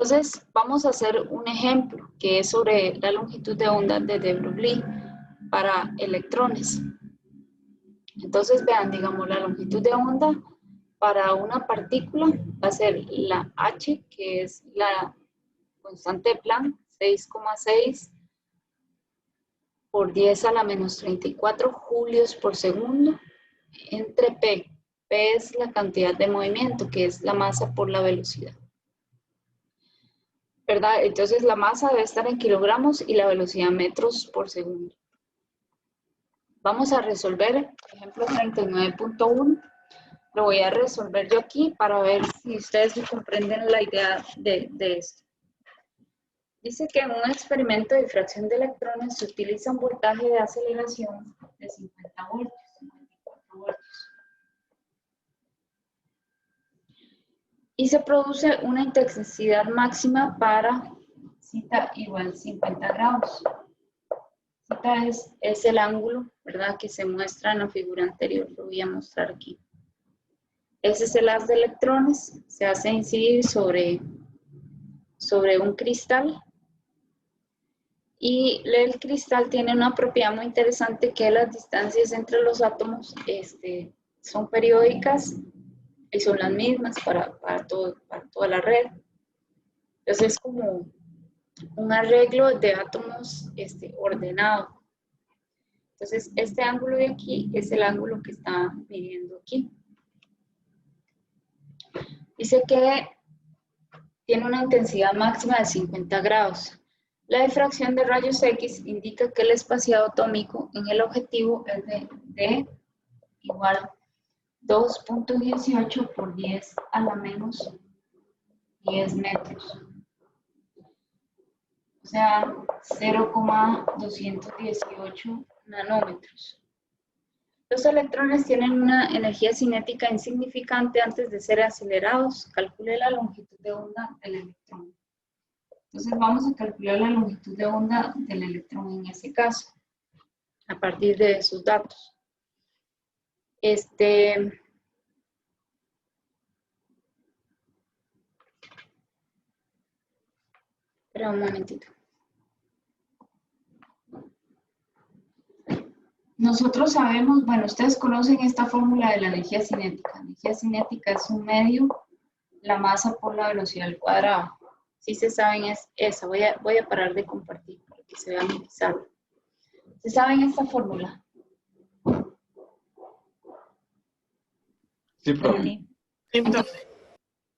Entonces, vamos a hacer un ejemplo que es sobre la longitud de onda de de Broglie para electrones. Entonces, vean, digamos, la longitud de onda para una partícula va a ser la h, que es la constante de Planck, 6,6 por 10 a la menos 34 julios por segundo, entre P. P es la cantidad de movimiento, que es la masa por la velocidad. ¿Verdad? Entonces la masa debe estar en kilogramos y la velocidad en metros por segundo. Vamos a resolver, por ejemplo, 39.1. Lo voy a resolver yo aquí para ver si ustedes comprenden la idea de esto. Dice que en un experimento de difracción de electrones se utiliza un voltaje de aceleración de 50 voltios, 54 voltios. Y se produce una intensidad máxima para zeta igual 50 grados. Zeta es el ángulo, ¿verdad?, que se muestra en la figura anterior. Lo voy a mostrar aquí. Ese es el haz de electrones. Se hace incidir sobre un cristal. Y el cristal tiene una propiedad muy interesante, que las distancias entre los átomos son periódicas y son las mismas para toda la red. Entonces es como un arreglo de átomos ordenado. Entonces este ángulo de aquí es el ángulo que está midiendo aquí. Dice que tiene una intensidad máxima de 50 grados. La difracción de rayos X indica que el espaciado atómico en el objetivo es de igual 2.18 por 10 a la menos 10 metros. O sea, 0,218 nanómetros. Los electrones tienen una energía cinética insignificante antes de ser acelerados. Calcule la longitud de onda del electrón. Entonces vamos a calcular la longitud de onda del electrón en ese caso, a partir de esos datos. Espera un momentito. Nosotros sabemos, bueno, ustedes conocen esta fórmula de la energía cinética. La energía cinética es un medio, la masa por la velocidad al cuadrado. Si se saben es esa, voy a parar de compartir para que se vean mi pizarra. ¿Se saben esta fórmula? Sí, profe. Entonces,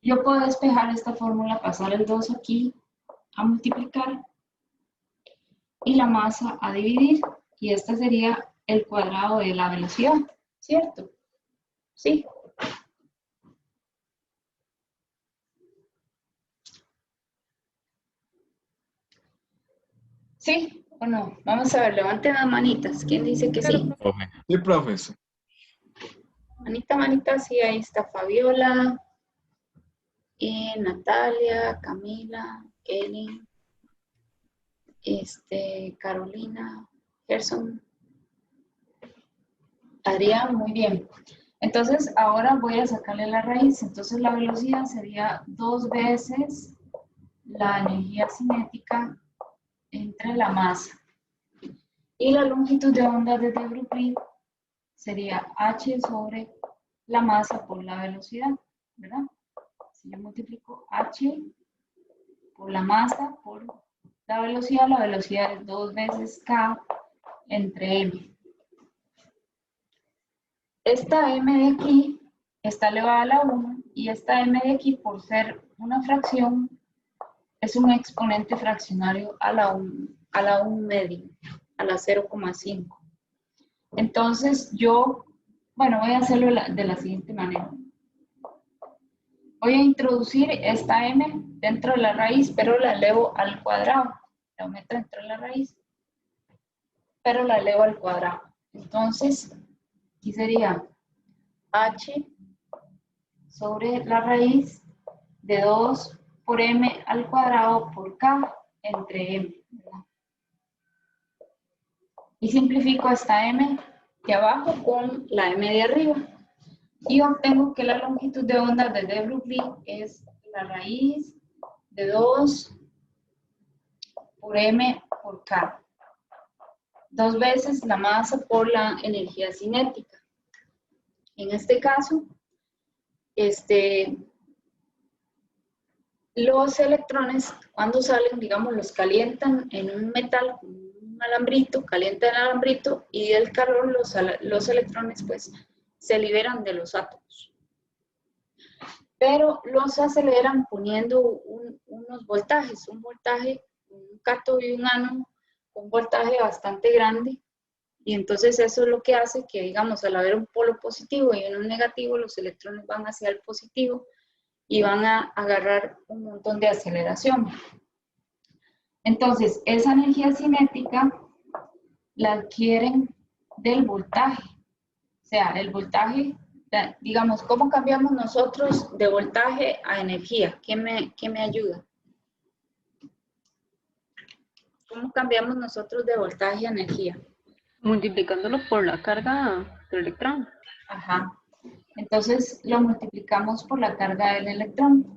yo puedo despejar esta fórmula, pasar el 2 aquí a multiplicar y la masa a dividir, y este sería el cuadrado de la velocidad, ¿cierto? Sí. ¿Sí o no? Vamos a ver, levanten las manitas. ¿Quién dice que sí? Profe. Sí, profesor. Manita, manita, sí, ahí está Fabiola, y Natalia, Camila, Kelly, Carolina, Gerson, Adrián, muy bien. Entonces, ahora voy a sacarle la raíz. Entonces, la velocidad sería 2 veces la energía cinética entre la masa. Y la longitud de onda de de Broglie sería h sobre la masa por la velocidad, ¿verdad? Si yo multiplico h por la masa por la velocidad es 2 veces k entre m. Esta m de aquí está elevada a la 1, y esta m de aquí, por ser una fracción, es un exponente fraccionario a la 1 medio, a la 0,5. Entonces yo, bueno, voy a hacerlo de la siguiente manera. Voy a introducir esta m dentro de la raíz, pero la elevo al cuadrado. La meto dentro de la raíz, pero la elevo al cuadrado. Entonces, aquí sería h sobre la raíz de 2 por m al cuadrado por k entre m, ¿verdad? Y simplifico esta m de abajo con la m de arriba. Y obtengo que la longitud de onda de de Broglie es la raíz de 2 por m por k. 2 veces la masa por la energía cinética. En este caso, los electrones, cuando salen, digamos, los calientan en un metal, un alambrito, calientan el alambrito y del calor los electrones pues se liberan de los átomos. Pero los aceleran poniendo unos voltajes, un cátodo y un ánodo, un voltaje bastante grande. Y entonces eso es lo que hace que, digamos, al haber un polo positivo y un negativo, los electrones van hacia el positivo y van a agarrar un montón de aceleración. Entonces, esa energía cinética la adquieren del voltaje. O sea, el voltaje, digamos, ¿cómo cambiamos nosotros de voltaje a energía? ¿Qué me ayuda? ¿Cómo cambiamos nosotros de voltaje a energía? Multiplicándolo por la carga del electrón. Ajá. Entonces lo multiplicamos por la carga del electrón.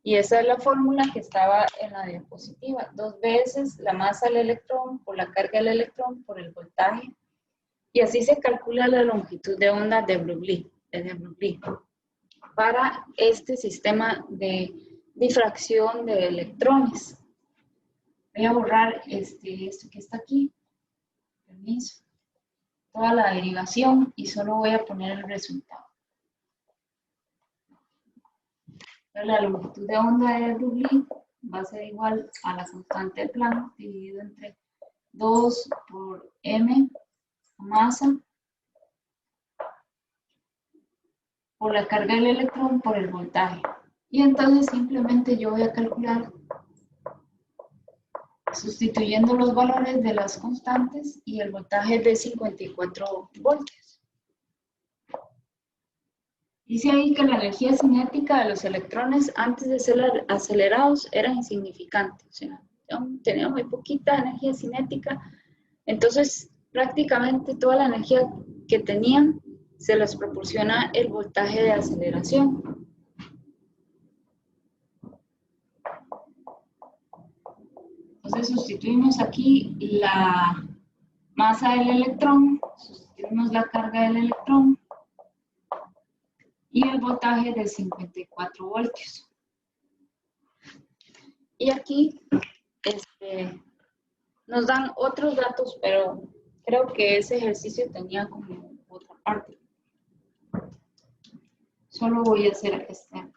Y esa es la fórmula que estaba en la diapositiva. 2 veces la masa del electrón por la carga del electrón por el voltaje. Y así se calcula la longitud de onda de Broglie, para este sistema de difracción de electrones. Voy a borrar esto que está aquí. Permiso. Toda la derivación y solo voy a poner el resultado. La longitud de onda de Broglie va a ser igual a la constante de Planck dividido entre 2 por m masa por la carga del electrón por el voltaje. Y entonces simplemente yo voy a calcular sustituyendo los valores de las constantes y el voltaje de 54 voltios. Dice ahí que la energía cinética de los electrones antes de ser acelerados era insignificante, o sea, tenía muy poquita energía cinética, entonces prácticamente toda la energía que tenían se les proporciona el voltaje de aceleración. Entonces sustituimos aquí la masa del electrón, sustituimos la carga del electrón y el voltaje de 54 voltios. Y aquí nos dan otros datos, pero creo que ese ejercicio tenía como otra parte. Solo voy a hacer esta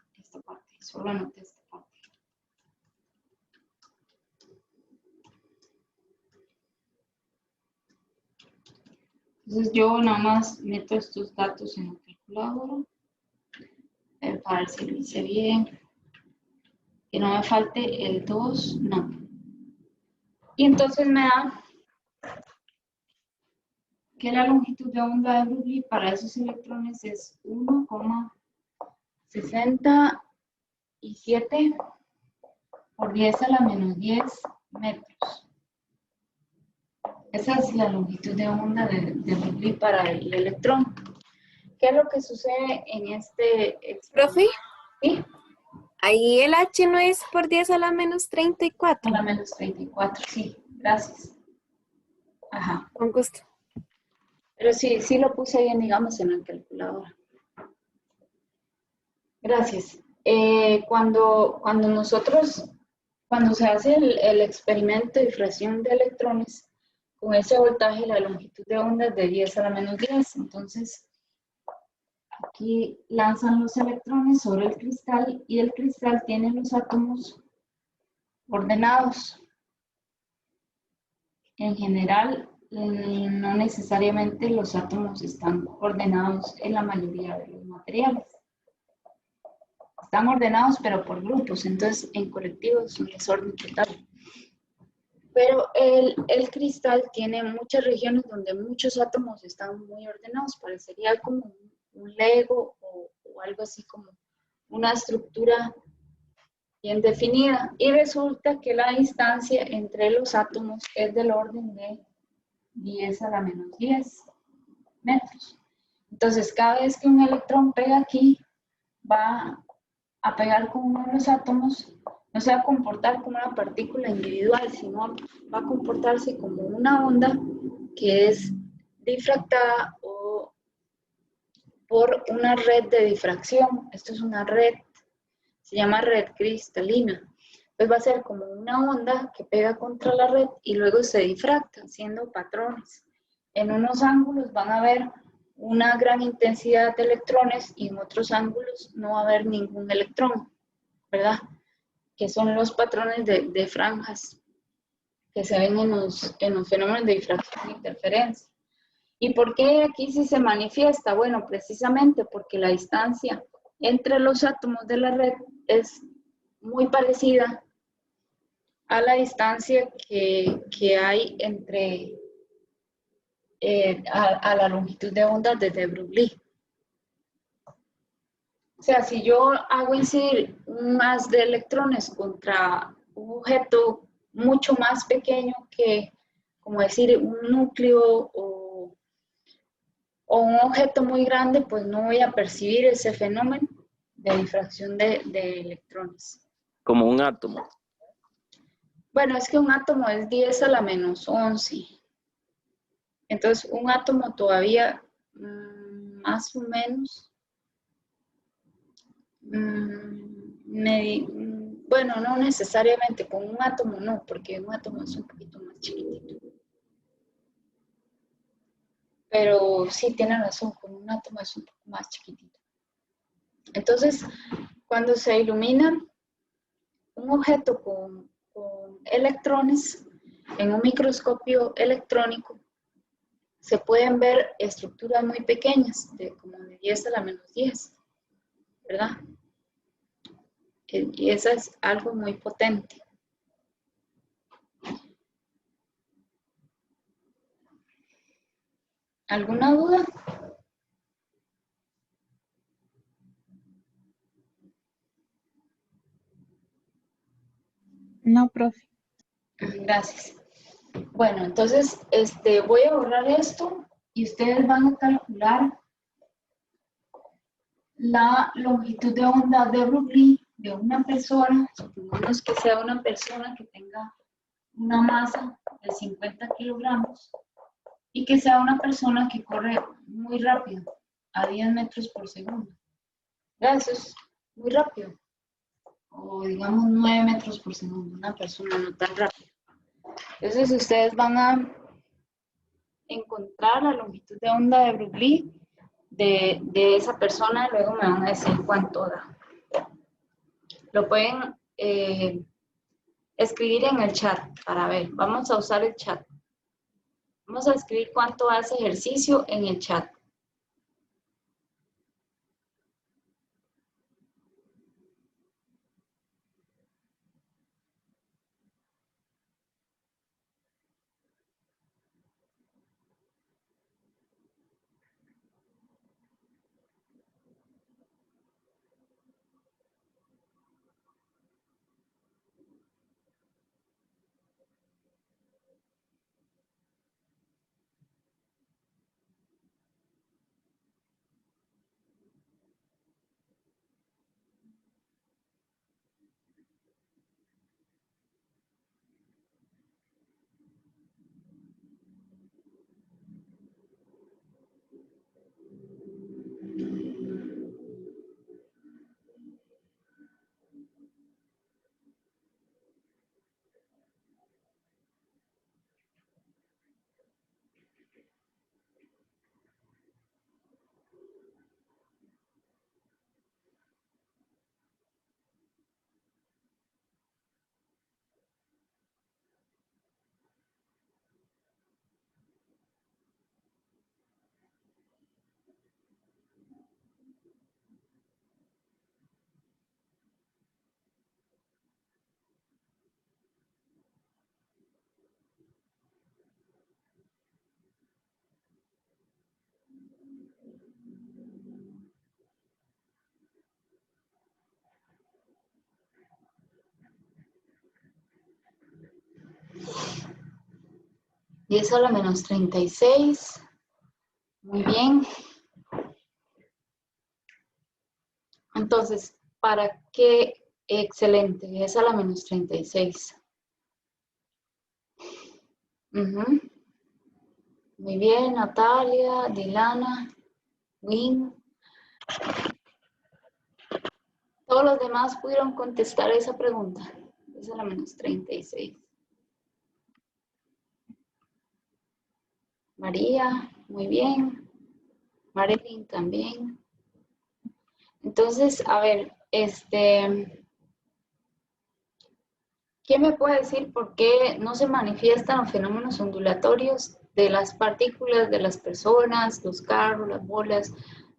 parte, solo anoté esta parte. Entonces yo nada más meto estos datos en la calculadora para ver si lo hice bien. Que no me falte el 2, no. Y entonces me da que la longitud de onda de Broglie para esos electrones es 1,67 por 10 a la menos 10 metros. Esa es la longitud de onda de Broglie para el electrón. ¿Qué es lo que sucede en este experimento? ¿Profe? ¿Sí? Ahí el H no es por 10 a la menos 34. A la menos 34, sí. Gracias. Ajá. Con gusto. Pero sí lo puse bien, digamos, en la calculadora. Gracias. Cuando se hace el experimento de difracción de electrones, con ese voltaje la longitud de onda es de 10 a la menos 10. Entonces, aquí lanzan los electrones sobre el cristal y el cristal tiene los átomos ordenados. En general, no necesariamente los átomos están ordenados en la mayoría de los materiales. Están ordenados, pero por grupos, entonces en colectivo es un desorden total. Pero el cristal tiene muchas regiones donde muchos átomos están muy ordenados, parecería como un Lego o algo así como una estructura bien definida. Y resulta que la distancia entre los átomos es del orden de 10 a la menos 10 metros. Entonces, cada vez que un electrón pega aquí, va a pegar con uno de los átomos no se va a comportar como una partícula individual, sino va a comportarse como una onda que es difractada o por una red de difracción. Esto es una red, se llama red cristalina. Entonces va a ser como una onda que pega contra la red y luego se difracta, haciendo patrones. En unos ángulos van a haber una gran intensidad de electrones y en otros ángulos no va a haber ningún electrón, ¿verdad? Que son los patrones de franjas que se ven en los fenómenos de difracción e interferencia. ¿Y por qué aquí sí se manifiesta? Bueno, precisamente porque la distancia entre los átomos de la red es muy parecida a la distancia que hay entre a la longitud de onda de de Broglie. O sea, si yo hago incidir un haz de electrones contra un objeto mucho más pequeño que, como decir, un núcleo o un objeto muy grande, pues no voy a percibir ese fenómeno de difracción de electrones. Como un átomo. Bueno, es que un átomo es 10 a la menos 11. Entonces, un átomo todavía más o menos, bueno, no necesariamente, con un átomo no, porque un átomo es un poquito más chiquitito. Pero sí, tiene razón, con un átomo es un poco más chiquitito. Entonces, cuando se ilumina un objeto con electrones en un microscopio electrónico, se pueden ver estructuras muy pequeñas, como de 10 a la menos 10, ¿verdad? Y eso es algo muy potente. ¿Alguna duda? No, profe. Gracias. Bueno, entonces voy a borrar esto y ustedes van a calcular la longitud de onda de Broglie de una persona. Supongamos que sea una persona que tenga una masa de 50 kilogramos y que sea una persona que corre muy rápido, a 10 metros por segundo. Eso es muy rápido. O digamos 9 metros por segundo, una persona no tan rápida. Entonces ustedes van a encontrar la longitud de onda de Broglie de esa persona, luego me van a decir cuánto da. Lo pueden escribir en el chat para ver. Vamos a usar el chat. Vamos a escribir cuánto hace ejercicio en el chat. Y eso a la menos 36. Muy bien. Entonces, para que Excelente, es a la menos 36. Ujú. Muy bien, Natalia, Dilana, Win. Todos los demás pudieron contestar esa pregunta. Es a la menos 36. María, muy bien. Marilyn también. Entonces, a ver, ¿quién me puede decir por qué no se manifiestan los fenómenos ondulatorios de las partículas, de las personas, los carros, las bolas,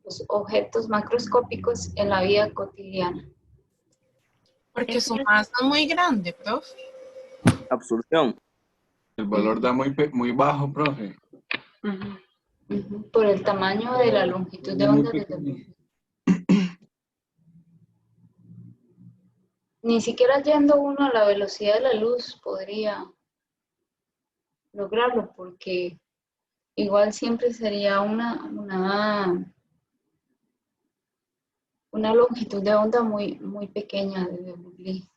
los objetos macroscópicos en la vida cotidiana? Porque su masa es muy grande, profe. Absorción. El valor da muy bajo, profe. Por el tamaño de la longitud de onda desde el... Ni siquiera yendo uno a la velocidad de la luz podría lograrlo, porque igual siempre sería una longitud de onda muy pequeña desde Brooklyn.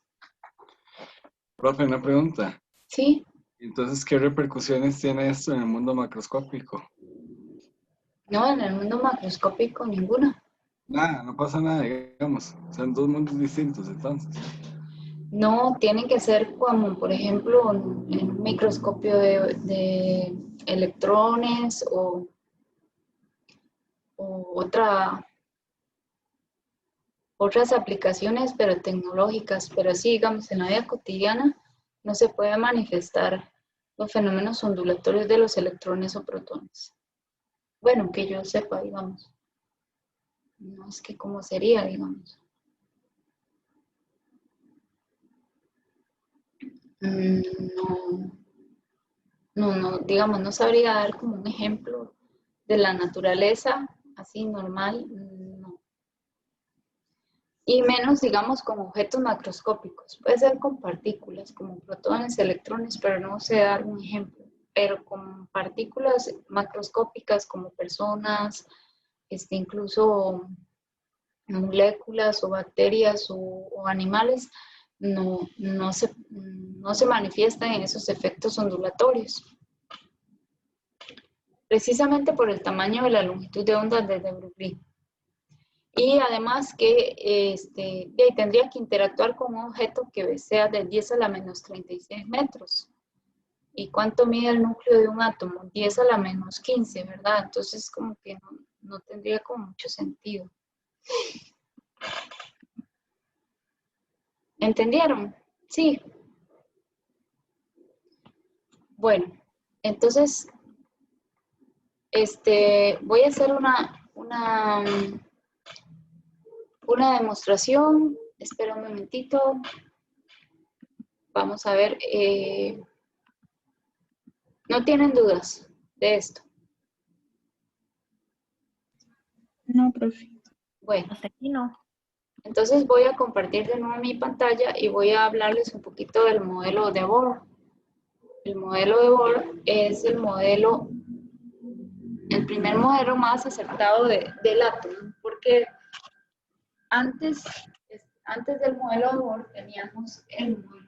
Profe, una pregunta. ¿Sí? Entonces, ¿qué repercusiones tiene esto en el mundo macroscópico? No, en el mundo macroscópico ninguna. Nada, no pasa nada, digamos. Son dos mundos distintos, entonces. No, tienen que ser como, por ejemplo, en un microscopio de electrones o otras aplicaciones, pero tecnológicas. Pero sí, digamos, en la vida cotidiana no se puede manifestar los fenómenos ondulatorios de los electrones o protones. Bueno, que yo sepa, digamos. No es que cómo sería, digamos. No, digamos, no sabría dar como un ejemplo de la naturaleza, así normal, no. Y menos, digamos, con objetos macroscópicos. Puede ser con partículas, como protones, electrones, pero no sé dar un ejemplo. Pero con partículas macroscópicas como personas, incluso moléculas o bacterias o animales, no se manifiestan en esos efectos ondulatorios. Precisamente por el tamaño de la longitud de onda desde Brooklyn. Y además que tendría que interactuar con un objeto que sea de 10 a la menos 36 metros. ¿Y cuánto mide el núcleo de un átomo? 10 a la menos 15, ¿verdad? Entonces como que no tendría como mucho sentido. ¿Entendieron? Sí. Bueno, entonces voy a hacer una demostración. Espera un momentito. Vamos a ver. ¿No tienen dudas de esto? No, profe. Bueno. Hasta aquí no. Entonces voy a compartir de nuevo mi pantalla y voy a hablarles un poquito del modelo de Bohr. El modelo de Bohr es el primer modelo más acertado del átomo, porque antes del modelo de Bohr teníamos el modelo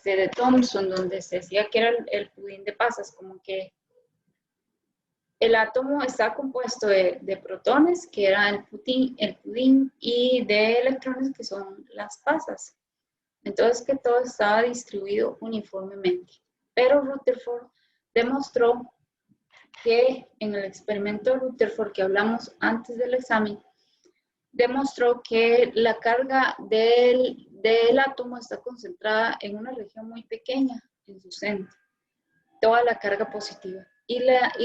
de Thomson, donde se decía que era el pudín de pasas, como que el átomo está compuesto de protones, que era el pudín, y de electrones, que son las pasas. Entonces, que todo estaba distribuido uniformemente. Pero Rutherford demostró que en el experimento de Rutherford que hablamos antes del examen, demostró que la carga del átomo está concentrada en una región muy pequeña, en su centro, toda la carga positiva. Y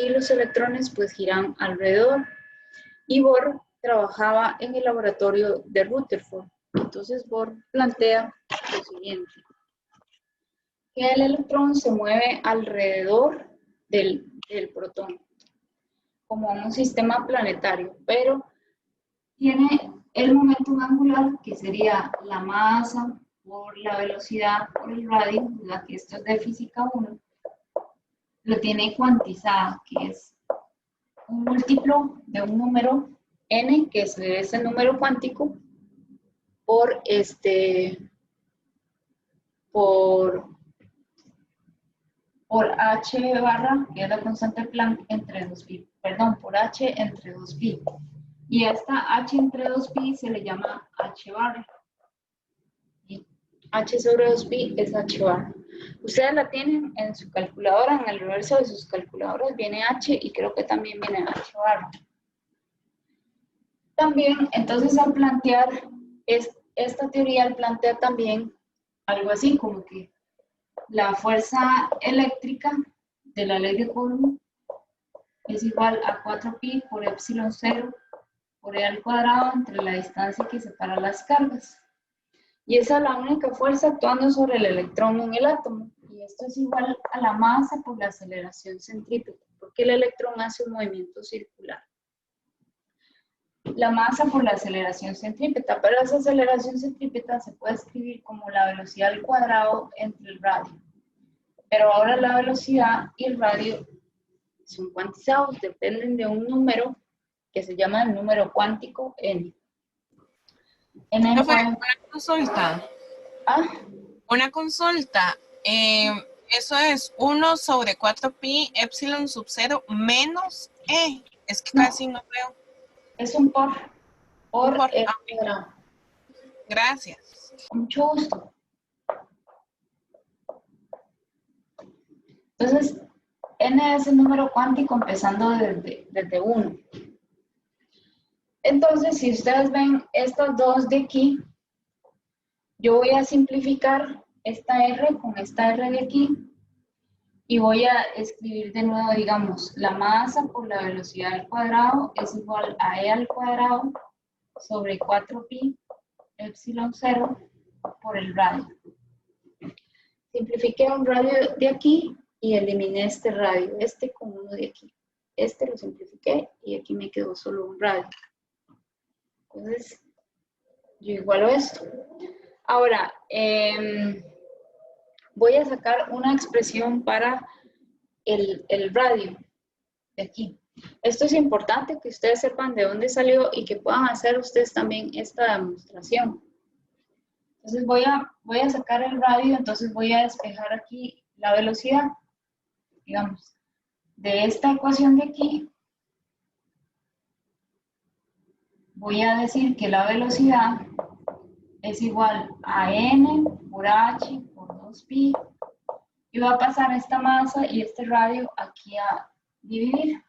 los electrones pues giran alrededor. Y Bohr trabajaba en el laboratorio de Rutherford. Entonces Bohr plantea lo siguiente, que el electrón se mueve alrededor del protón, como un sistema planetario, pero tiene el momento angular, que sería la masa por la velocidad por el radio, que esto es de física 1, lo tiene cuantizada, que es un múltiplo de un número n, que es ese número cuántico, por por h barra, que es la constante de Planck, entre 2pi, perdón, por h entre 2pi. Y esta h entre 2pi se le llama h barra. Y h sobre 2pi es h barra. Ustedes la tienen en su calculadora, en el reverso de sus calculadoras viene h y creo que también viene h barra. También, entonces al plantear esta teoría, al plantea también algo así como que la fuerza eléctrica de la ley de Coulomb es igual a 4pi por epsilon 0 por e al cuadrado entre la distancia que separa las cargas. Y esa es la única fuerza actuando sobre el electrón en el átomo. Y esto es igual a la masa por la aceleración centrípeta, porque el electrón hace un movimiento circular. La masa por la aceleración centrípeta, pero esa aceleración centrípeta se puede escribir como la velocidad al cuadrado entre el radio. Pero ahora la velocidad y el radio son cuantizados, dependen de un número que se llama el número cuántico n. No fue una consulta. ¿Ah? Una consulta. Eso es 1 sobre 4pi epsilon sub 0 menos e. Es que casi no veo. Es un por e Ah, cuadrado. gracias. Con mucho gusto. Entonces, n es el número cuántico empezando desde 1. Entonces, si ustedes ven estas dos de aquí, yo voy a simplificar esta r con esta r de aquí y voy a escribir de nuevo, digamos, la masa por la velocidad al cuadrado es igual a e al cuadrado sobre 4pi epsilon 0 por el radio. Simplifiqué un radio de aquí y eliminé este radio, este con uno de aquí. Este lo simplifiqué y aquí me quedó solo un radio. Entonces, yo igualo esto. Ahora, voy a sacar una expresión para el radio de aquí. Esto es importante que ustedes sepan de dónde salió y que puedan hacer ustedes también esta demostración. Entonces voy a sacar el radio, entonces voy a despejar aquí la velocidad. Digamos, de esta ecuación de aquí, voy a decir que la velocidad es igual a n por h por 2pi y va a pasar esta masa y este radio aquí a dividir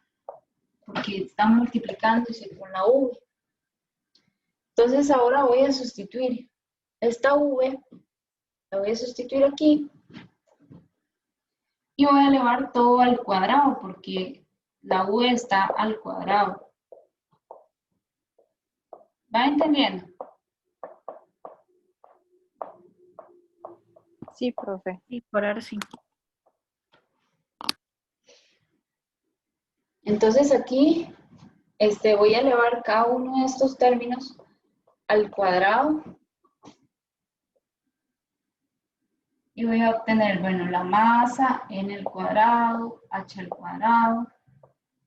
porque están multiplicándose con la v. Entonces ahora voy a sustituir esta v, la voy a sustituir aquí y voy a elevar todo al cuadrado porque la v está al cuadrado. ¿Va entendiendo? Sí, profe. Sí, por ahora sí. Entonces aquí voy a elevar cada uno de estos términos al cuadrado y voy a obtener, bueno, la masa n al cuadrado, h al cuadrado,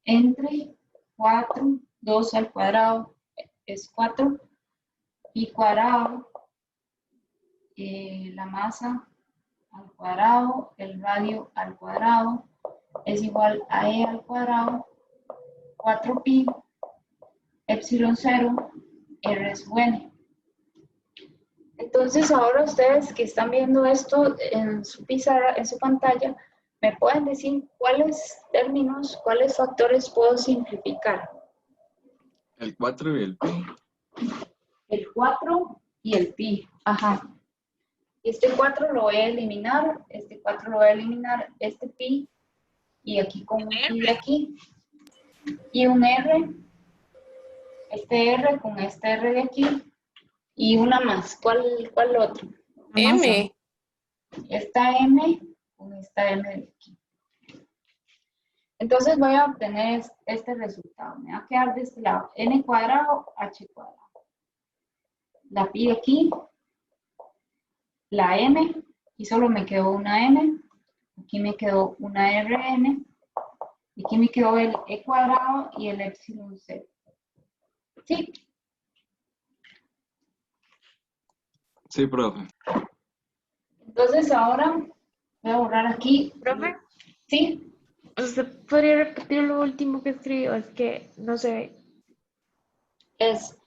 entre 4, 2 al cuadrado es 4, pi cuadrado, la masa al cuadrado, el radio al cuadrado, es igual a e al cuadrado, 4pi, epsilon 0, r sub n. Entonces ahora ustedes que están viendo esto en su pizarra, en su pantalla, me pueden decir cuáles términos, cuáles factores puedo simplificar. El 4 y el pi. El 4 y el pi, ajá. Este 4 lo voy a eliminar, este 4 lo voy a eliminar, este pi, y aquí con un pi aquí, y un r, este r con este r de aquí, y una más. ¿Cuál otro? M. Esta m con esta m de aquí. Entonces voy a obtener este resultado. Me va a quedar de este lado n cuadrado, h cuadrado. La pi aquí, la m, y solo me quedó una m, aquí me quedó una rn, y aquí me quedó el e cuadrado y el epsilon 0. ¿Sí? Sí, profe. Entonces ahora voy a borrar aquí. Profe, Sí, ¿usted podría repetir lo último que escribió? Es que no se ve. es,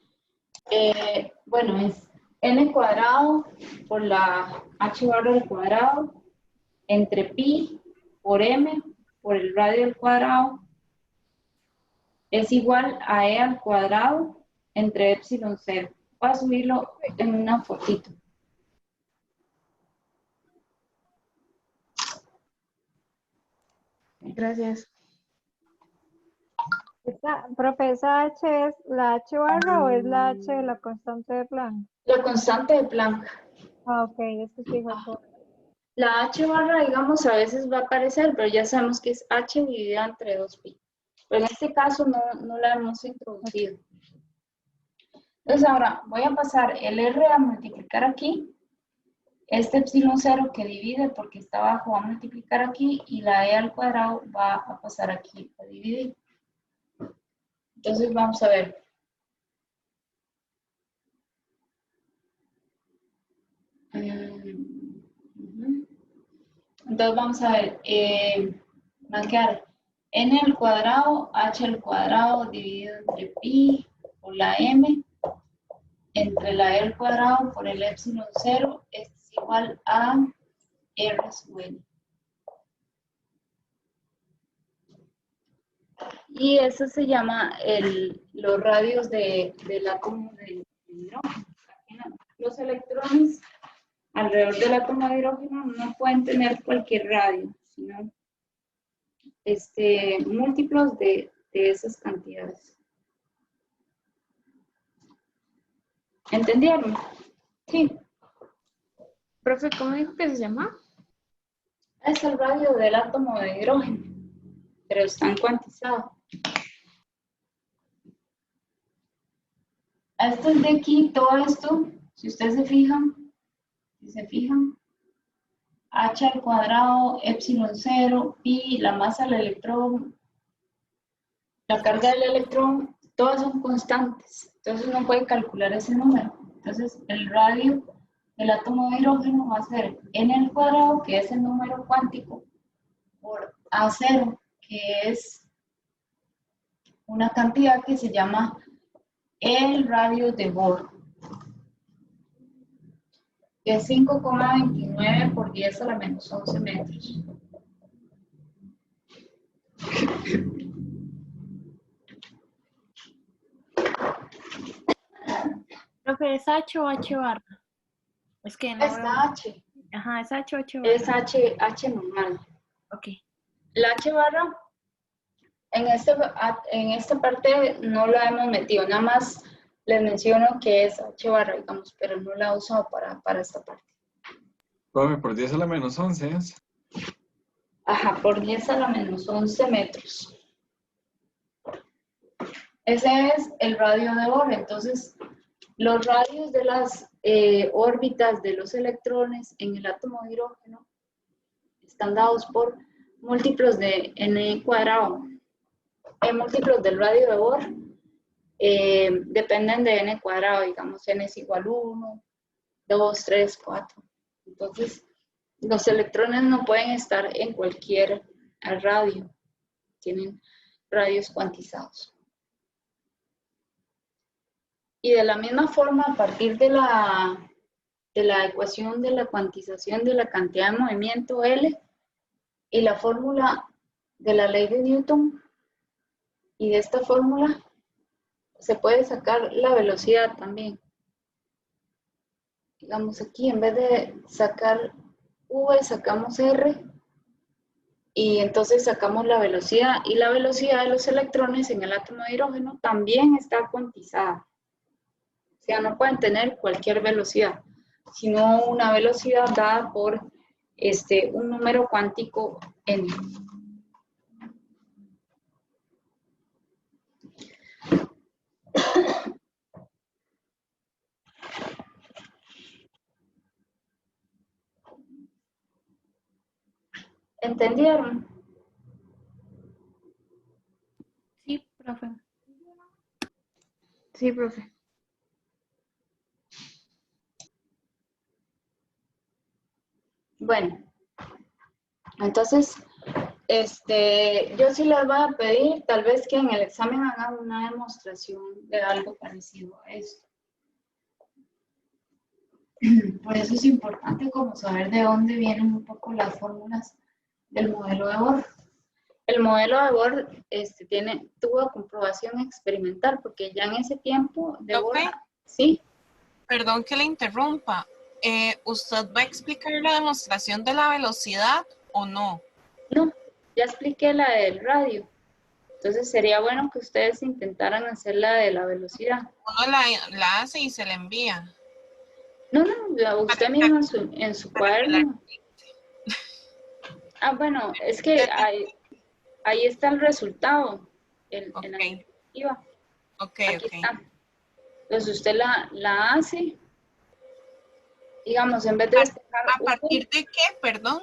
bueno, es n cuadrado por la h barra al cuadrado entre pi por m por el radio al cuadrado es igual a e al cuadrado entre epsilon cero. Voy a subirlo en una fotito. Gracias. Profe, ¿esa H es la H barra o es la H de la constante de Planck? La constante de Planck. Ah, ok, es que sí, fue La h barra, digamos, a veces va a aparecer, pero ya sabemos que es h dividida entre 2pi. Pero en este caso no la hemos introducido. Entonces ahora voy a pasar el r a multiplicar aquí. Este epsilon cero que divide porque está abajo va a multiplicar aquí y la e al cuadrado va a pasar aquí a dividir. Entonces vamos a ver. Entonces vamos a ver. Va a quedar n al cuadrado, h al cuadrado dividido entre pi por la m entre la e al cuadrado por el epsilon cero es igual a r sub n. Y eso se llama los radios del átomo de hidrógeno. Los electrones alrededor del átomo de hidrógeno no pueden tener cualquier radio, sino múltiplos de esas cantidades. ¿Entendieron? Sí. Profe, ¿cómo dijo que se llama? Es el radio del átomo de hidrógeno, pero están cuantizados. Esto es de aquí, todo esto, si ustedes se fijan, h al cuadrado, epsilon cero, pi, la masa del electrón, la carga del electrón, todas son constantes. Entonces uno puede calcular ese número. Entonces el radio del átomo de hidrógeno va a ser n al cuadrado, que es el número cuántico, por A0, que es una cantidad que se llama el radio de Bohr, que es 5,29 por 10 a la menos 11 metros. Profe, ¿es H o H barra? Es que no veo. Esta H Ajá, ¿es H o H barra? es H normal. Ok. La H barra, en esta parte no la hemos metido, nada más les menciono que es H barra, digamos, pero no la he usado para esta parte. Profe, por 10 a la menos 11 es. Ajá, por 10 a la menos 11 metros. Ese es el radio de Bohr. Entonces, los radios de las órbitas de los electrones en el átomo de hidrógeno están dados por múltiplos de n cuadrado. Múltiplos del radio de Bohr dependen de n cuadrado, digamos, n es igual a 1, 2, 3, 4. Entonces, los electrones no pueden estar en cualquier radio, tienen radios cuantizados. Y de la misma forma, a partir de la ecuación de la cuantización de la cantidad de movimiento L y la fórmula de la ley de Newton, y de esta fórmula se puede sacar la velocidad también. Digamos aquí, en vez de sacar V, sacamos R, y entonces sacamos la velocidad, y la velocidad de los electrones en el átomo de hidrógeno también está cuantizada. O sea, no pueden tener cualquier velocidad, sino una velocidad dada por un número cuántico n. ¿Entendieron? Sí, profe. Sí, profe. Bueno, entonces, yo sí les voy a pedir, tal vez que en el examen hagan una demostración de algo parecido a esto. Por eso es importante como saber de dónde vienen un poco las fórmulas del modelo de Bohr. El modelo de Bohr tuvo comprobación experimental, porque ya en ese tiempo de Bohr, ¿Profe? sí, Perdón que le interrumpa. ¿Usted va a explicar la demostración de la velocidad o no? no, ya expliqué la del radio. Entonces sería bueno que ustedes intentaran hacer la de la velocidad. Uno la hace y se la envía. No, usted mismo en su Para que la- cuaderno. Ah, bueno, es que ahí está el resultado, en la Ok. diapositiva. Ok, Aquí ok. está. Entonces usted la hace, digamos, en vez de despejar ¿A partir de qué? Perdón.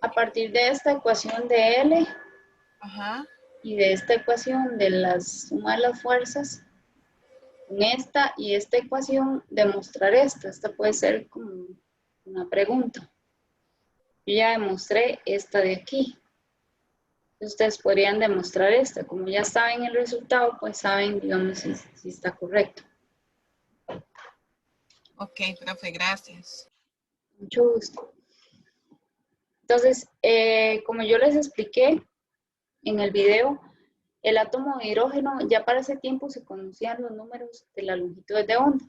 a partir de esta ecuación de L Ajá. y de esta ecuación de la suma de las fuerzas, con esta y esta ecuación demostrar esta. Esta puede ser como una pregunta. Yo ya demostré esta de aquí. Ustedes podrían demostrar esta. Como ya saben el resultado, pues saben, digamos, si está correcto. Ok, profe, gracias. Mucho gusto. Entonces, como yo les expliqué en el video, el átomo de hidrógeno, ya para ese tiempo se conocían los números de las longitudes de onda.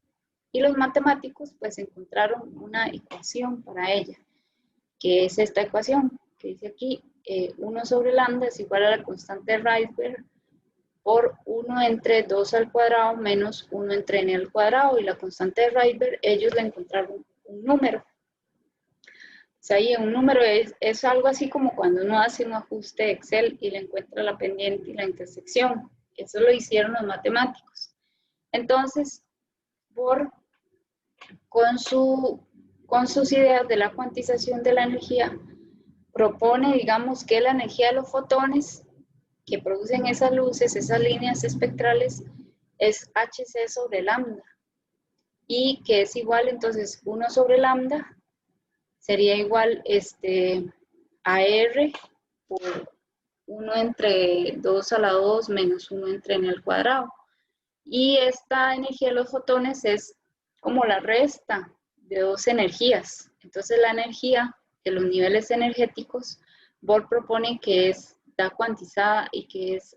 Y los matemáticos pues encontraron una ecuación para ella, que es esta ecuación, que dice aquí, 1 sobre lambda es igual a la constante de Rydberg por 1 entre 2 al cuadrado menos 1 entre n al cuadrado, y la constante de Rydberg, ellos le encontraron un número. O sea, ahí un número es algo así como cuando uno hace un ajuste de Excel y le encuentra la pendiente y la intersección. Eso lo hicieron los matemáticos. Entonces, Bohr, con sus ideas de la cuantización de la energía, propone, digamos, que la energía de los fotones que producen esas luces, esas líneas espectrales, es hc sobre lambda, y que es igual, entonces, 1 sobre lambda sería igual a R por 1 entre 2 a la 2 menos 1 entre n al cuadrado. Y esta energía de los fotones es como la resta de dos energías. Entonces la energía de los niveles energéticos, Bohr propone que está cuantizada y que es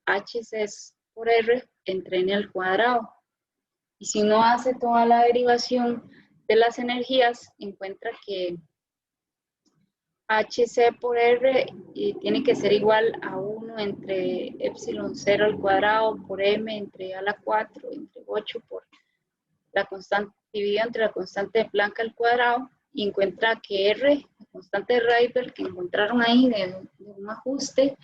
hc por R entre n al cuadrado. Y si uno hace toda la derivación de las energías, encuentra que hc por R tiene que ser igual a 1 entre epsilon 0 al cuadrado por m entre a la 4 entre 8 por la constante dividido entre la constante de Planck al cuadrado, y encuentra que R, la constante de Rydberg que encontraron ahí de un ajuste,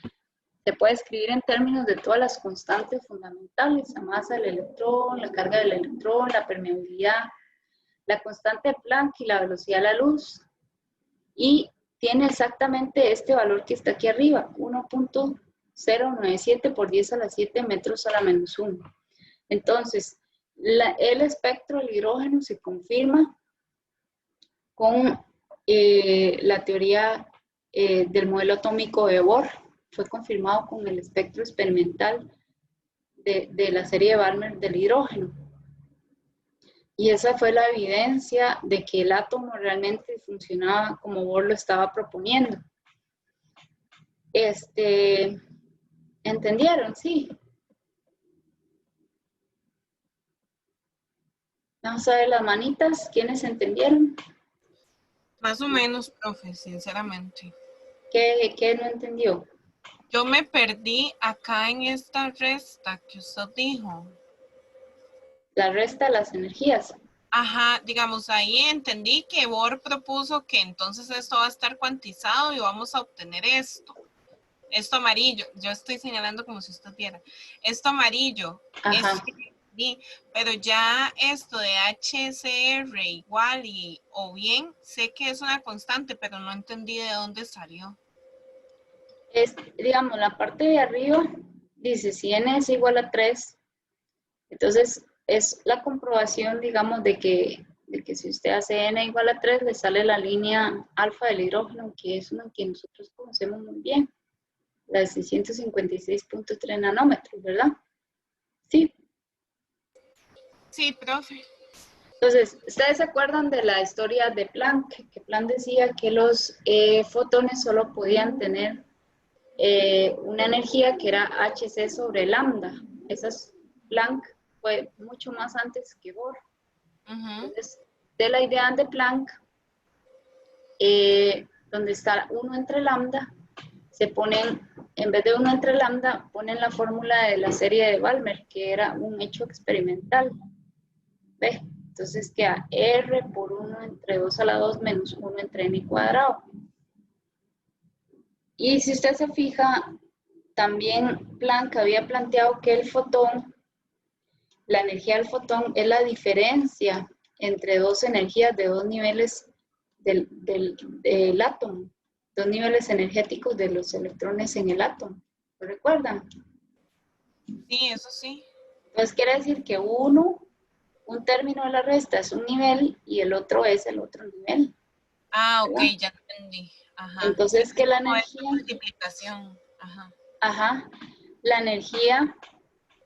se puede escribir en términos de todas las constantes fundamentales: la masa del electrón, la carga del electrón, la permeabilidad, la constante de Planck y la velocidad de la luz. Y tiene exactamente este valor que está aquí arriba, 1.097 por 10 a la 7 metros a la menos 1. Entonces, el espectro del hidrógeno se confirma con la teoría del modelo atómico de Bohr. Fue confirmado con el espectro experimental de la serie de Balmer del hidrógeno. Y esa fue la evidencia de que el átomo realmente funcionaba como Bohr lo estaba proponiendo. ¿Entendieron? Sí. Vamos a ver las manitas. ¿Quiénes entendieron? Más o menos, profe, sinceramente. ¿Qué no entendió? Yo me perdí acá en esta resta que usted dijo. La resta de las energías. Ajá, digamos, ahí entendí que Bohr propuso que entonces esto va a estar cuantizado y vamos a obtener esto. Esto amarillo, yo estoy señalando como si usted viera. Esto amarillo, Ajá. pero ya esto de HCR igual o bien, sé que es una constante, pero no entendí de dónde salió. Digamos, la parte de arriba dice si n es igual a 3, entonces es la comprobación, digamos, de que de que si usted hace n igual a 3, le sale la línea alfa del hidrógeno, que es una que nosotros conocemos muy bien, la de 656.3 nanómetros, ¿verdad? Sí. Sí, profe. Entonces, ¿ustedes se acuerdan de la historia de Planck? Que Planck decía que los fotones solo podían tener una energía que era hc sobre lambda. Planck fue mucho más antes que Bohr. Entonces, de la idea de Planck, donde está 1 entre lambda, se ponen, en vez de 1 entre lambda, ponen la fórmula de la serie de Balmer, que era un hecho experimental. ¿Ve? Entonces queda R por 1 entre 2 a la 2 menos 1 entre n cuadrado. Y si usted se fija, también Planck había planteado que el fotón, la energía del fotón es la diferencia entre dos energías de dos niveles del átomo, dos niveles energéticos de los electrones en el átomo. ¿Lo recuerdan? Sí, eso sí. Entonces quiere decir que un término de la resta es un nivel y el otro es el otro nivel. Ah, ok, ¿verdad? ya entendí. Ajá. Entonces que la No, es energía... multiplicación. Ajá. Ajá. La energía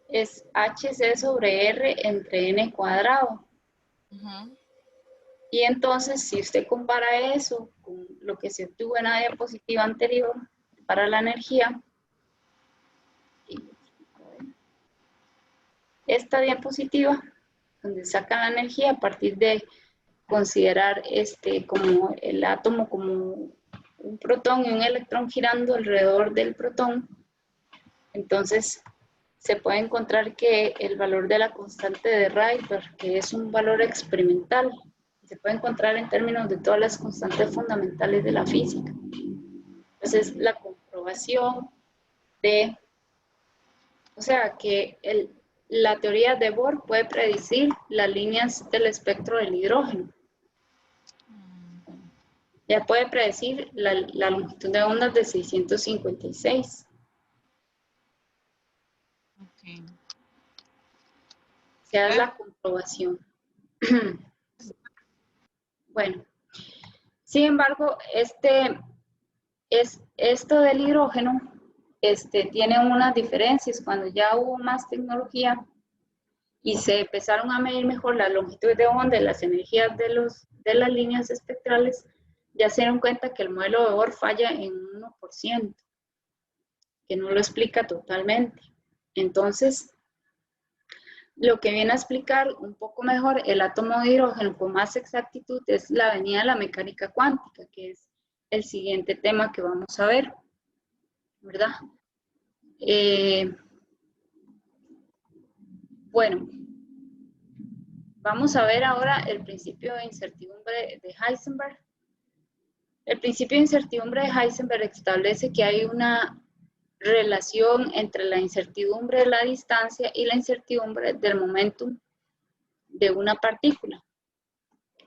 es hc sobre r entre n cuadrado. Y entonces, si usted compara eso con lo que se obtuvo en la diapositiva anterior para la energía, esta diapositiva, donde sacan la energía a partir de considerar como el átomo como un protón y un electrón girando alrededor del protón, entonces se puede encontrar que el valor de la constante de Rydberg, que es un valor experimental, se puede encontrar en términos de todas las constantes fundamentales de la física. Entonces, la comprobación de, o sea, que la teoría de Bohr puede predecir las líneas del espectro del hidrógeno. Ya puede predecir la longitud de ondas de 656. Okay. O sea, es la comprobación. Bueno, sin embargo, esto del hidrógeno tiene unas diferencias. Cuando ya hubo más tecnología y se empezaron a medir mejor la longitud de onda y las energías de las líneas espectrales, ya se dieron cuenta que el modelo de Bohr falla en 1%, que no lo explica totalmente. Entonces, lo que viene a explicar un poco mejor el átomo de hidrógeno con más exactitud es la venida de la mecánica cuántica, que es el siguiente tema que vamos a ver, ¿verdad? Bueno, vamos a ver ahora el principio de incertidumbre de Heisenberg. El principio de incertidumbre de Heisenberg establece que hay una relación entre la incertidumbre de la distancia y la incertidumbre del momentum de una partícula,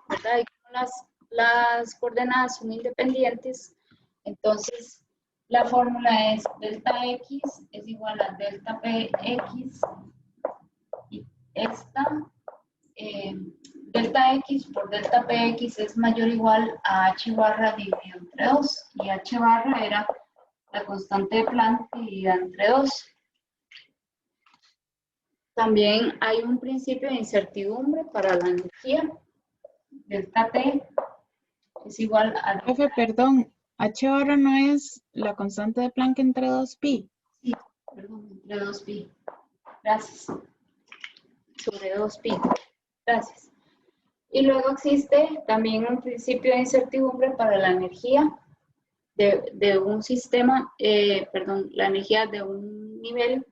¿verdad? Y como las coordenadas son independientes, entonces la fórmula es delta x es igual a delta px, y delta x por delta px es mayor o igual a h barra dividido entre 2, y h barra era la constante de Planck dividida entre 2. También hay un principio de incertidumbre para la energía. Delta T es igual a... Profe, perdón, H barra no es la constante de Planck entre 2pi. Sí, perdón, entre 2pi. Gracias. Sobre 2pi. Gracias. Y luego existe también un principio de incertidumbre para la energía de un sistema, la energía de un nivel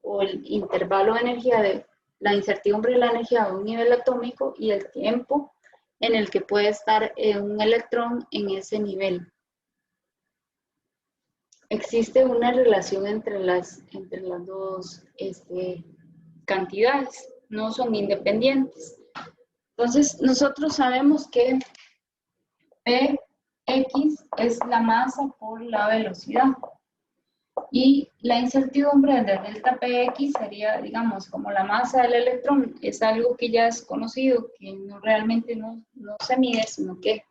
o el intervalo de energía de la incertidumbre de la energía de un nivel atómico y el tiempo en el que puede estar un electrón en ese nivel. Existe una relación entre las dos cantidades, no son independientes. Entonces, nosotros sabemos que Px es la masa por la velocidad. Y la incertidumbre del delta Px sería, digamos, como la masa del electrón, es algo que ya es conocido, que no, realmente no se mide, sino que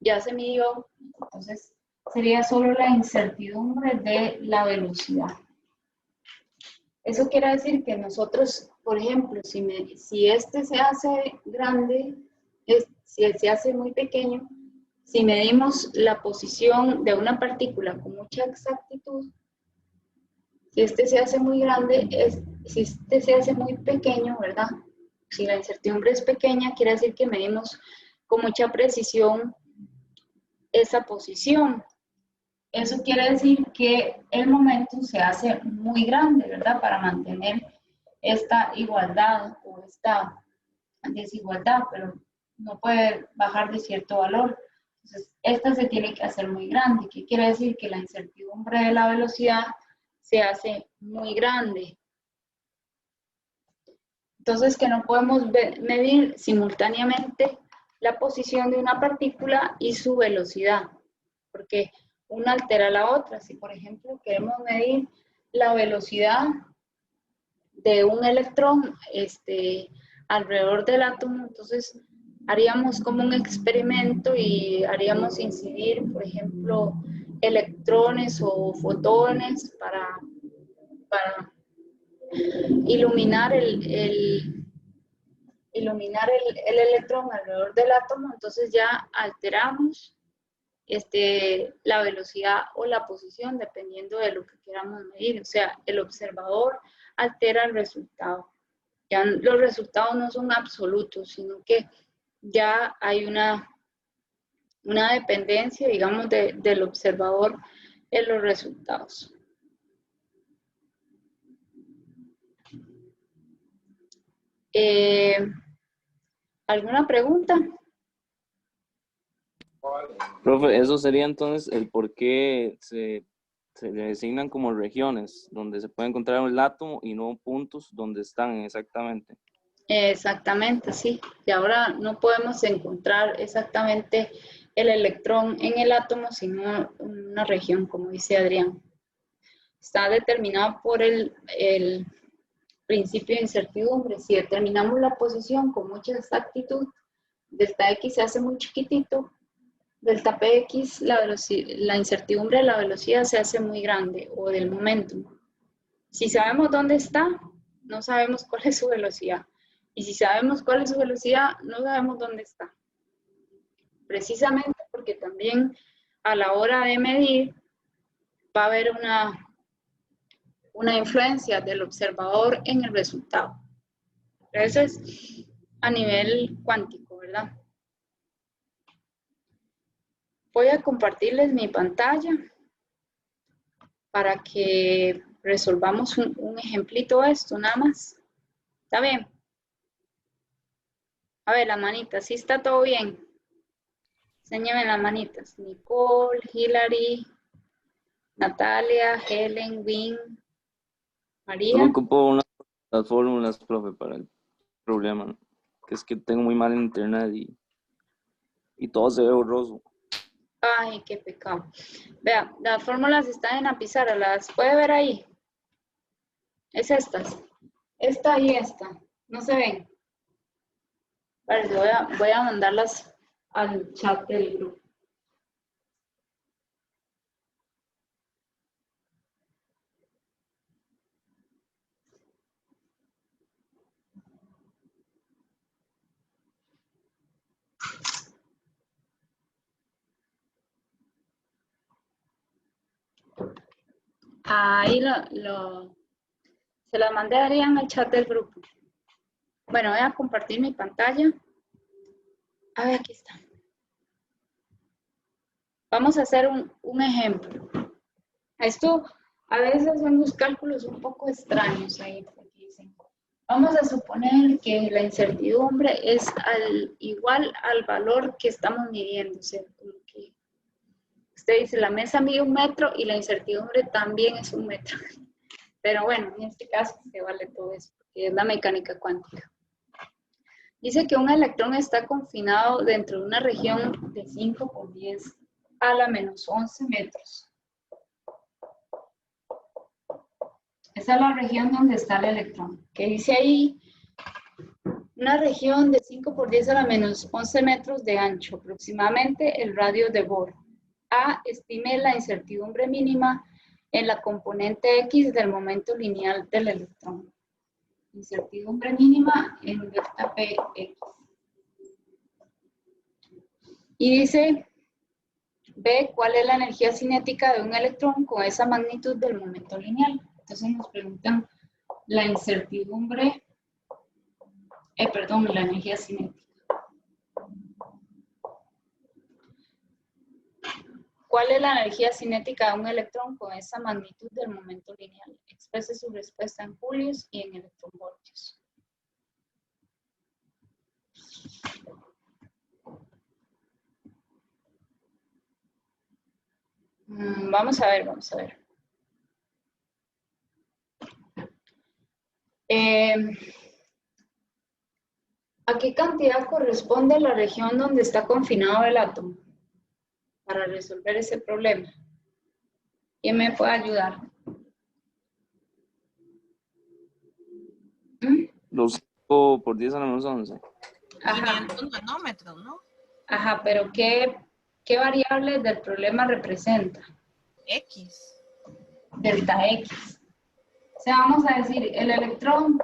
ya se midió. Entonces, sería solo la incertidumbre de la velocidad. Eso quiere decir que nosotros, por ejemplo, si este se hace grande, si se hace muy pequeño, si medimos la posición de una partícula con mucha exactitud, si este se hace muy grande, si este se hace muy pequeño, ¿verdad? Si la incertidumbre es pequeña, quiere decir que medimos con mucha precisión esa posición. Eso quiere decir que el momento se hace muy grande, ¿verdad? Para mantener esta igualdad o esta desigualdad, pero no puede bajar de cierto valor. Entonces, esta se tiene que hacer muy grande. ¿Qué quiere decir? Que la incertidumbre de la velocidad se hace muy grande. Entonces, que no podemos medir simultáneamente la posición de una partícula y su velocidad, porque una altera la otra. Si, por ejemplo, queremos medir la velocidad de un electrón alrededor del átomo, entonces haríamos como un experimento y haríamos incidir, por ejemplo, electrones o fotones para iluminar el electrón alrededor del átomo. Entonces ya alteramos la velocidad o la posición dependiendo de lo que queramos medir. O sea, el observador altera el resultado. Ya los resultados no son absolutos, sino que ya hay una dependencia, digamos, del observador en los resultados. ¿Alguna pregunta? Profe, eso sería entonces el por qué se le designan como regiones, donde se puede encontrar el átomo y no puntos donde están exactamente. Exactamente, sí. Y ahora no podemos encontrar exactamente el electrón en el átomo, sino en una región, como dice Adrián. Está determinado por el principio de incertidumbre. Si determinamos la posición con mucha exactitud, delta X se hace muy chiquitito, delta Px, la incertidumbre de la velocidad se hace muy grande, o del momentum. Si sabemos dónde está, no sabemos cuál es su velocidad. Y si sabemos cuál es su velocidad, no sabemos dónde está. Precisamente porque también a la hora de medir va a haber una influencia del observador en el resultado. Eso es a nivel cuántico, ¿verdad? Voy a compartirles mi pantalla para que resolvamos un ejemplito de esto, nada más. ¿Está bien? A ver, la manita, ¿sí está todo bien? Enséñame las manitas. Nicole, Hilary, Natalia, Helen, Win, María. Yo ocupo las fórmulas, profe, para el problema, ¿no? Que es que tengo muy mal internet y todo se ve borroso. Ay, qué pecado. Vea, las fórmulas están en la pizarra, ¿las puede ver ahí? Es estas. Esta y esta. ¿No se ven? Vale, voy a mandarlas al chat del grupo. Ahí se las mandé a Adrián al chat del grupo. Bueno, voy a compartir mi pantalla. A ver, aquí está. Vamos a hacer un ejemplo. Esto a veces son unos cálculos un poco extraños ahí. Dicen. Vamos a suponer que la incertidumbre es igual al valor que estamos midiendo. O sea, como que usted dice, la mesa mide 1 metro y la incertidumbre también es 1 metro. Pero bueno, en este caso se vale todo eso, porque es la mecánica cuántica. Dice que un electrón está confinado dentro de una región de 5 por 10 a la menos 11 metros. esta es la región donde está el electrón, que dice ahí una región de 5 por 10 a la menos 11 metros de ancho, aproximadamente el radio de Bohr. A, estime la incertidumbre mínima en la componente X del momento lineal del electrón. Incertidumbre mínima en delta Px. Y dice, B, ¿cuál es la energía cinética de un electrón con esa magnitud del momento lineal? Entonces nos preguntan la incertidumbre, la energía cinética. ¿Cuál es la energía cinética de un electrón con esa magnitud del momento lineal? Exprese su respuesta en julios y en electronvoltios. Vamos a ver. ¿A qué cantidad corresponde la región donde está confinado el átomo? Para resolver ese problema. ¿Quién me puede ayudar? Los 5 por 10 a la menos 11. Ajá. 500 nanómetros, ¿no? Ajá, pero ¿qué variable del problema representa? X. Delta X. O sea, vamos a decir, el electrón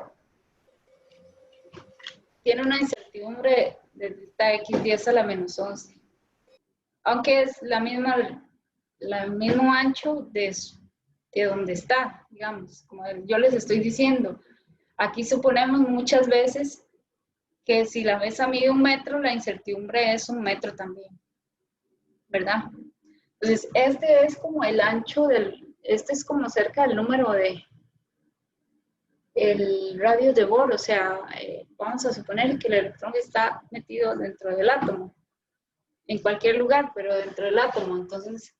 tiene una incertidumbre de delta X 10 a la menos 11. Aunque es el mismo ancho de donde está, digamos, como yo les estoy diciendo. Aquí suponemos muchas veces que si la mesa mide 1 metro, la incertidumbre es 1 metro también, ¿verdad? Entonces, este es como el ancho este es como cerca del número el radio de Bohr, o sea, vamos a suponer que el electrón está metido dentro del átomo. En cualquier lugar, pero dentro del átomo. Entonces,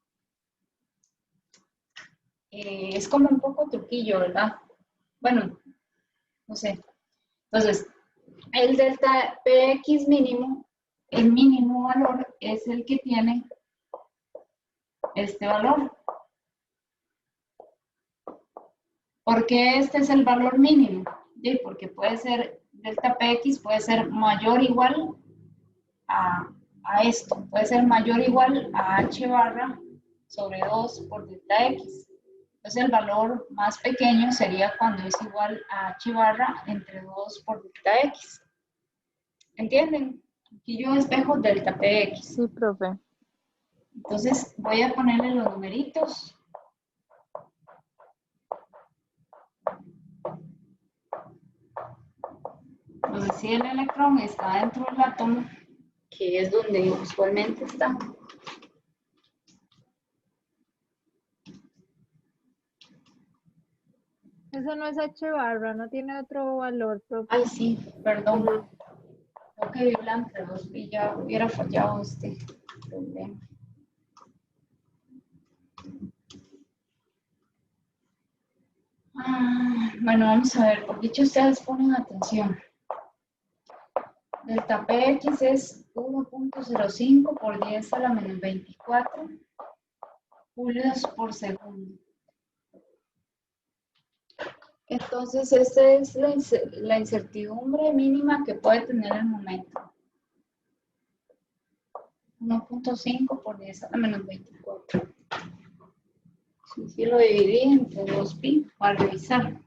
es como un poco truquillo, ¿verdad? Bueno, no sé. Entonces, el delta Px mínimo, el mínimo valor es el que tiene este valor. ¿Por qué este es el valor mínimo? Sí, porque puede ser, delta Px puede ser mayor o igual a esto, puede ser mayor o igual a h barra sobre 2 por delta x. Entonces el valor más pequeño sería cuando es igual a h barra entre 2 por delta x. ¿Entienden? Aquí yo despejo delta px. Sí, profe. Entonces voy a ponerle los numeritos. Entonces si el electrón está dentro del átomo, que es donde usualmente está. Eso no es H barra, no tiene otro valor, profe. Ay, sí, perdón. Creo que vi blanca, ya hubiera fallado este problema. Bueno, vamos a ver, por dicho ustedes ponen atención. Delta Px es 1.05 por 10 a la menos 24 julios por segundo. Entonces, esta es la incertidumbre mínima que puede tener el momento. 1.5 por 10 a la menos 24. Si lo dividí entre 2pi para revisar.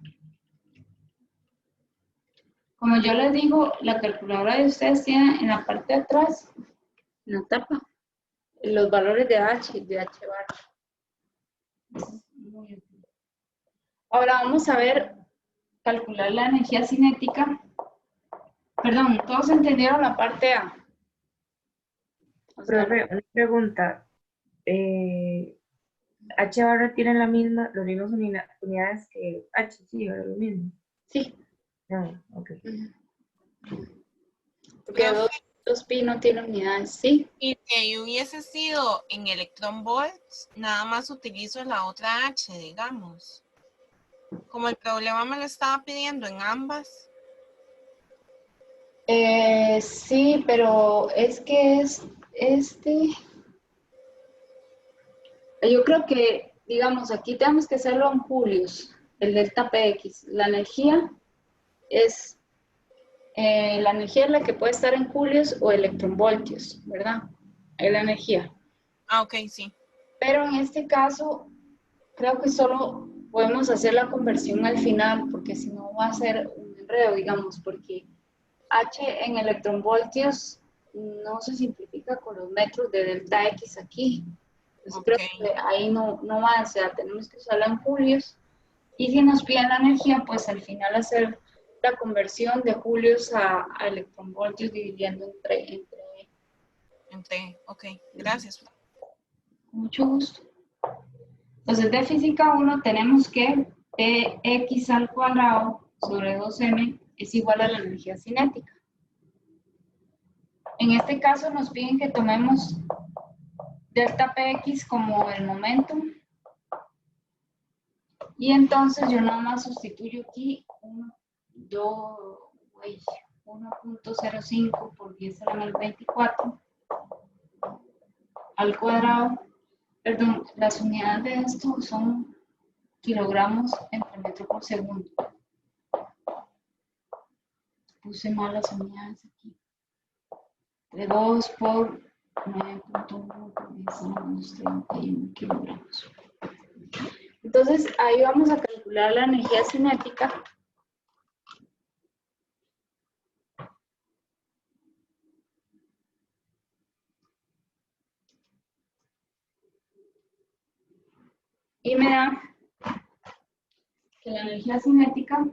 Como yo les digo, la calculadora de ustedes tiene en la parte de atrás, en la tapa, los valores de H y de H barra. Muy útil. Ahora vamos a ver, calcular la energía cinética. Perdón, ¿todos entendieron la parte A? O sea, Profe, una pregunta. H barra tiene las mismas unidades que H, sí, ¿verdad? Lo mismo. sí. No, ok. Porque 2pi no tiene unidades, ¿sí? Y si ahí hubiese sido en electronvolts, nada más utilizo la otra H, digamos. Como el problema me lo estaba pidiendo en ambas. Sí, pero es que es yo creo que, digamos, aquí tenemos que hacerlo en julios. el delta Px. La energía es la que puede estar en julios o electronvoltios, ¿verdad? Es la energía. Ah, ok, sí. Pero en este caso, creo que solo podemos hacer la conversión al final, porque si no va a ser un enredo, digamos, porque H en electronvoltios no se simplifica con los metros de delta X aquí. Entonces creo que ahí no va, o sea, tenemos que usarla en julios. Y si nos piden la energía, pues al final hacer la conversión de julios a electronvoltios dividiendo entre, ok, gracias. Con mucho gusto. Entonces de física 1 tenemos que Px al cuadrado sobre 2m es igual a la energía cinética. En este caso nos piden que tomemos delta Px como el momentum. Y entonces yo nada más sustituyo aquí 1.05 por 10 a la menos 24 al cuadrado. Perdón, las unidades de esto son kilogramos entre metro por segundo. Puse mal las unidades aquí. De 2 por 9.1 por 10 a la menos 31 kilogramos. Entonces, ahí vamos a calcular la energía cinética. Y me da que la energía cinética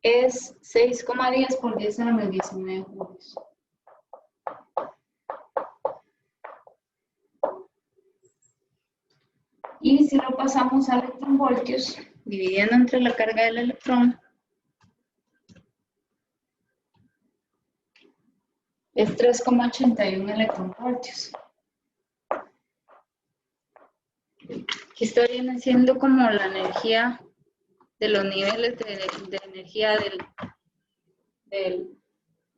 es 6,10 por 10 a la menos 19 julios. Y si lo pasamos a electronvoltios, dividiendo entre la carga del electrón, es 3,81 electronvoltios. Que esto viene siendo como la energía de los niveles de energía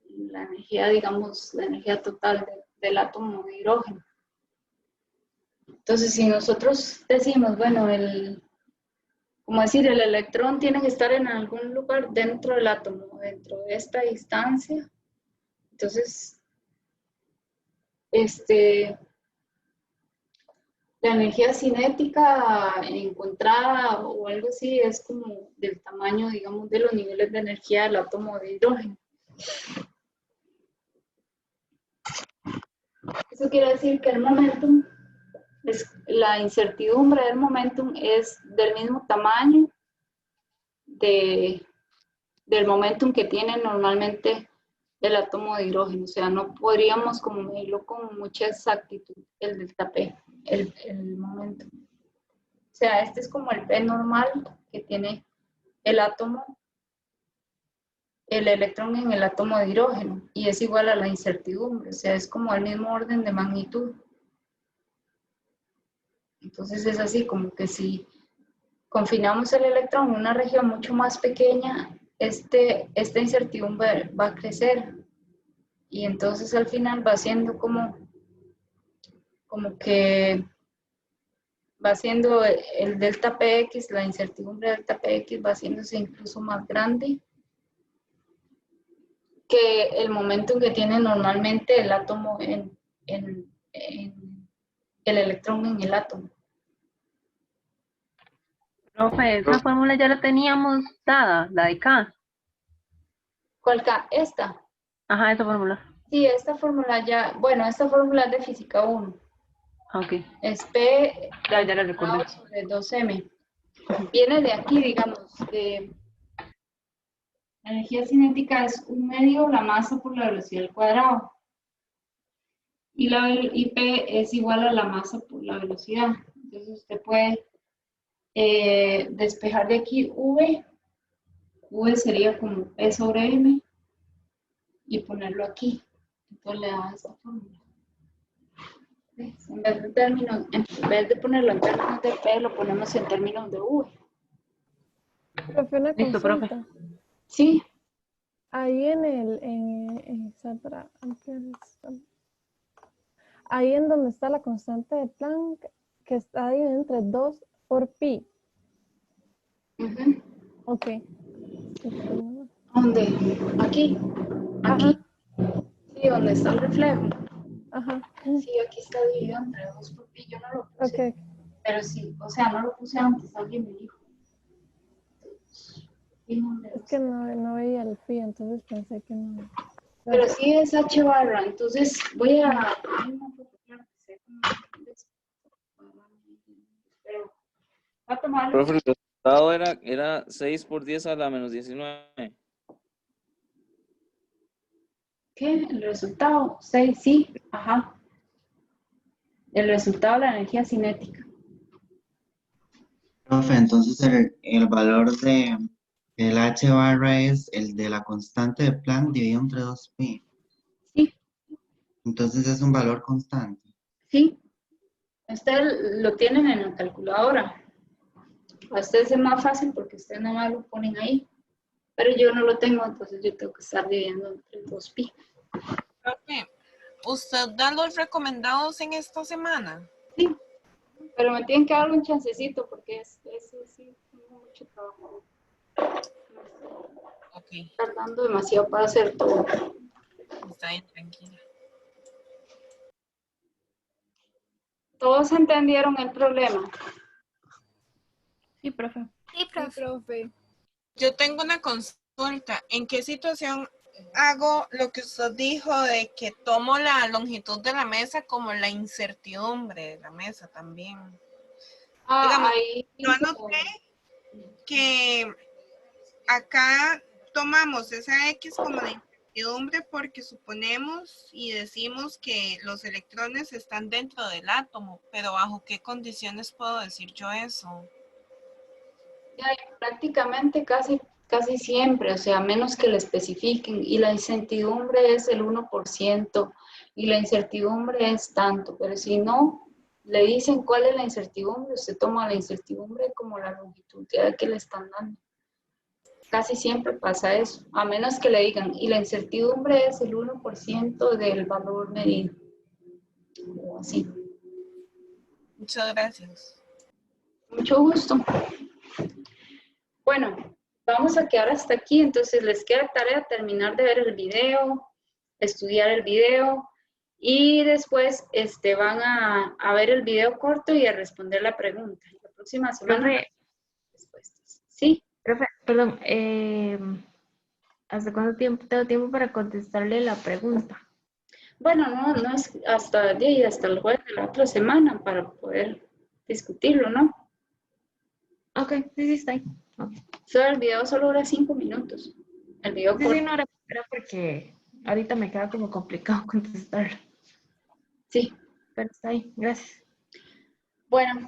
la energía, digamos, la energía total del átomo de hidrógeno. Entonces, si nosotros decimos, bueno, como decir, el electrón tiene que estar en algún lugar dentro del átomo, dentro de esta distancia, entonces, la energía cinética encontrada o algo así es como del tamaño, digamos, de los niveles de energía del átomo de hidrógeno. Eso quiere decir que el momentum, la incertidumbre del momentum es del mismo tamaño del momentum que tiene normalmente el átomo de hidrógeno. O sea, no podríamos como medirlo con mucha exactitud el delta P, el momentum. O sea, este es como el P normal que tiene el átomo, el electrón en el átomo de hidrógeno, y es igual a la incertidumbre, o sea, es como el mismo orden de magnitud. Entonces es así como que si confinamos el electrón en una región mucho más pequeña, esta incertidumbre va a crecer, y entonces al final va siendo como que va siendo el delta Px, la incertidumbre delta Px va haciéndose incluso más grande que el momento que tiene normalmente el átomo el electrón en el átomo. Profe, esa fórmula ya la teníamos dada, la de K. ¿Cuál K? Esta. Ajá, esa fórmula. Sí, esta fórmula ya, bueno, esta fórmula es de física 1. Ok. Es P Ya la recordé. sobre 2m. Viene de aquí, digamos, la energía cinética es 1/2 la masa por la velocidad al cuadrado. Y P es igual a la masa por la velocidad. Entonces usted puede despejar de aquí V. V sería como P sobre M. Y ponerlo aquí. Entonces le da esta fórmula. En vez de ponerlo en términos de P, lo ponemos en términos de V. Profe, una Listo, profe. consulta. Sí. Ahí ahí en donde está la constante de Planck, que está dividido entre 2 por pi. Ujú. Ok. ¿Dónde? Aquí. Ajá. Aquí. Sí, donde está el reflejo. Ajá. Sí, aquí está dividido entre 2 por pi. Yo no lo puse. Ok. Pero sí, o sea, no lo puse antes. Alguien me dijo. Pi donde Es dos. que no veía el pi, entonces pensé que no. Pero sí es H barra. Entonces voy a poner una foto para que sea como- Pero voy a tomar. Profe, el resultado era 6 por 10 a la menos 19. ¿Qué? El resultado. 6, sí. Ajá. El resultado de la energía cinética. Profe, entonces el valor del H barra es el de la constante de Planck dividido entre 2pi. Sí, Entonces es un valor constante. sí. Ustedes lo tienen en la calculadora. A ustedes es más fácil porque ustedes nada más lo ponen ahí. Pero yo no lo tengo, entonces yo tengo que estar dividiendo entre 2pi. Profe, ¿usted da los recomendados en esta semana? Sí, pero me tienen que dar un chancecito porque ese sí, tengo mucho trabajo. Ok, Estoy tardando demasiado para hacer todo. está bien, tranquila. ¿Todos entendieron el problema? Sí, profe. Sí, profe. Yo tengo una consulta. ¿En qué situación hago lo que usted dijo de que tomo la longitud de la mesa como la incertidumbre de la mesa también? Digamos, Ahí yo anoté que acá tomamos esa X como la incertidumbre porque suponemos y decimos que los electrones están dentro del átomo, pero ¿bajo qué condiciones puedo decir yo eso? ya, prácticamente casi siempre, o sea, menos que lo especifiquen. Y la incertidumbre es el 1% y la incertidumbre es tanto, pero si no le dicen cuál es la incertidumbre, usted toma la incertidumbre como la longitud que le están dando. Casi siempre pasa eso, a menos que le digan, y la incertidumbre es el 1% del valor medido, o así. Muchas gracias. Mucho gusto. Bueno, vamos a quedar hasta aquí, entonces les queda tarea terminar de ver el video, estudiar el video, y después van a ver el video corto y a responder la pregunta. La próxima semana, Profe, respuestas. ¿Sí? profe, perdón. ¿Hasta cuánto tiempo tengo tiempo para contestarle la pregunta? Bueno, no es hasta el jueves de la otra semana para poder discutirlo, ¿no? Ok, sí, está ahí. Okay. El video solo dura 5 minutos. El video Sí, corto. no era porque ahorita me queda como complicado contestarlo. Sí. Pero está ahí, gracias. Bueno,